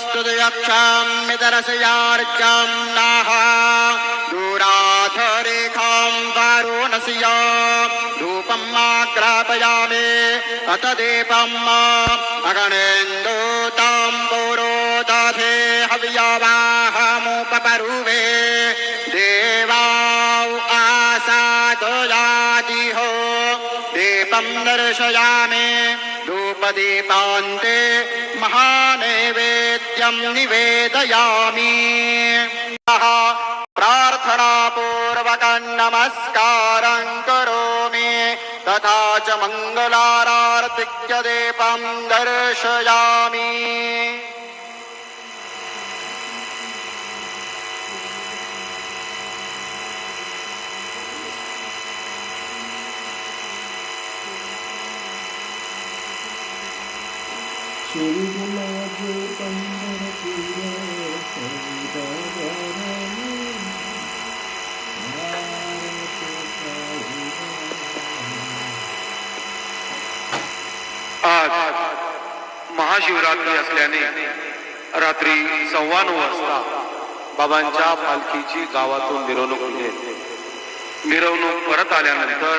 स्तुतयक्षाम्यदरसयार्चां नाः दूराधरेखां वारुणस्य धूपं आग्रापयामि अत दीपं अगणेन्दूतं पुरोदधे हव्यवाहमुपपरुवे देवाौ आसादयादिहो दीपं दर्शयामि धूपदीपान्ते महानैवेद्यं निवेदयामि प्रार्थनापूर्वकं नमस्कारं करोमि तथा च मङ्गलारार्तिक्य दीपं दर्शयामि। आज महाशिवरात्री असल्याने रात्री 9:15 वाजता बाबांच्या पालखीची गावातून मिरवणूक निघेल. मिरवणूक परत आल्यानंतर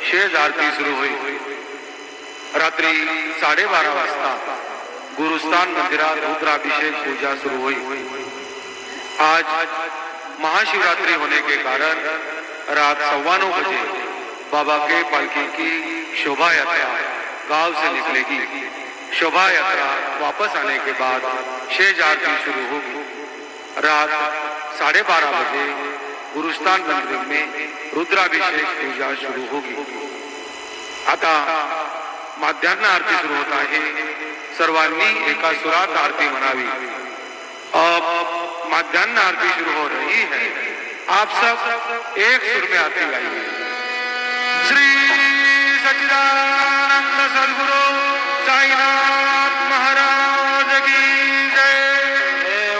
शेज आरती सुरू होईल. रात्री 12:30 वाजता गुरुस्थान मंदिरात रुद्राभिषेक पूजा शुरू हुई। आज महाशिवरात्रि होने के कारण रात 9:15 बजे बाबा के पालकी की शोभा यात्रा गांव से निकलेगी। शोभा यात्रा वापस आने के बाद शेज आरती शुरू होगी। रात 12:30 बजे गुरुस्थान मंदिर में रुद्राभिषेक पूजा शुरू होगी। आता मध्यान्ह आरती सुरू होत आहे। सर्वांनी एका सुरात आरती म्हणावी। अब मध्यान्ह आरती शुरू हो रही है। आप सब एक सुर में आरती गाइए। श्री सच्चिदानंद सद्गुरु साईनाथ महाराज की जय।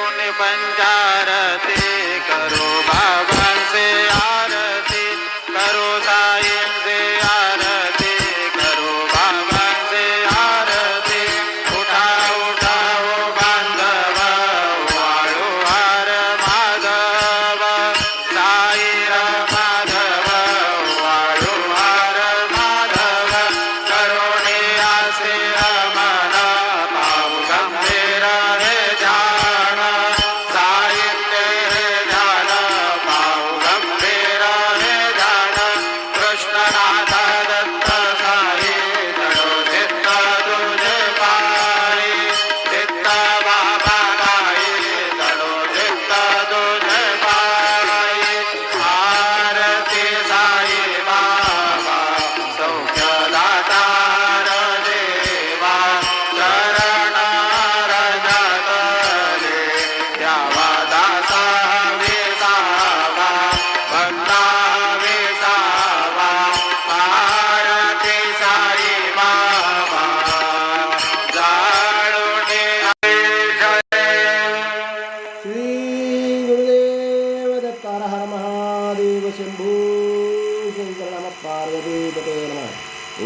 उन्हें पंचारती करो, बाबा से आरती करो, साईं से आरती करो, बाबा से आरती। उठाओ उठाओ बांधव वाळो हार माधव, साई माधव वाळो हार माधव। करुणिया से अमन पाऊ गंभीर हे ध्यान, साहित्य हे ध्यान पाऊ गंभीर हे ध्यान। कृष्णनाथ दत्त साई धरो चित्त तुझे पाई, चित्त बाबा गाई धरो चित्त तुझे पाई। आरती साई बाबा सौख्य दातार देवा, चरण रजतले द्यावा दासा विसावा, भक्ता विसावा। आरती साई बाबा जाळूने जय। श्री गुरुदेव दत्त हर हर महादेव शंभू शंकर नमः पार्वती पते नमः।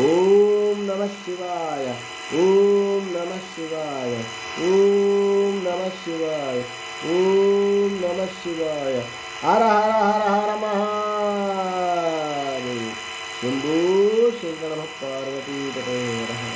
ओम नमः शिवाय, ओम नमः शिवाय, ओम नमः शिवाय, ओम नमः शिवाय। हर हर हर हर महादेव शंभू शंकर नमः पार्वती पते नमः।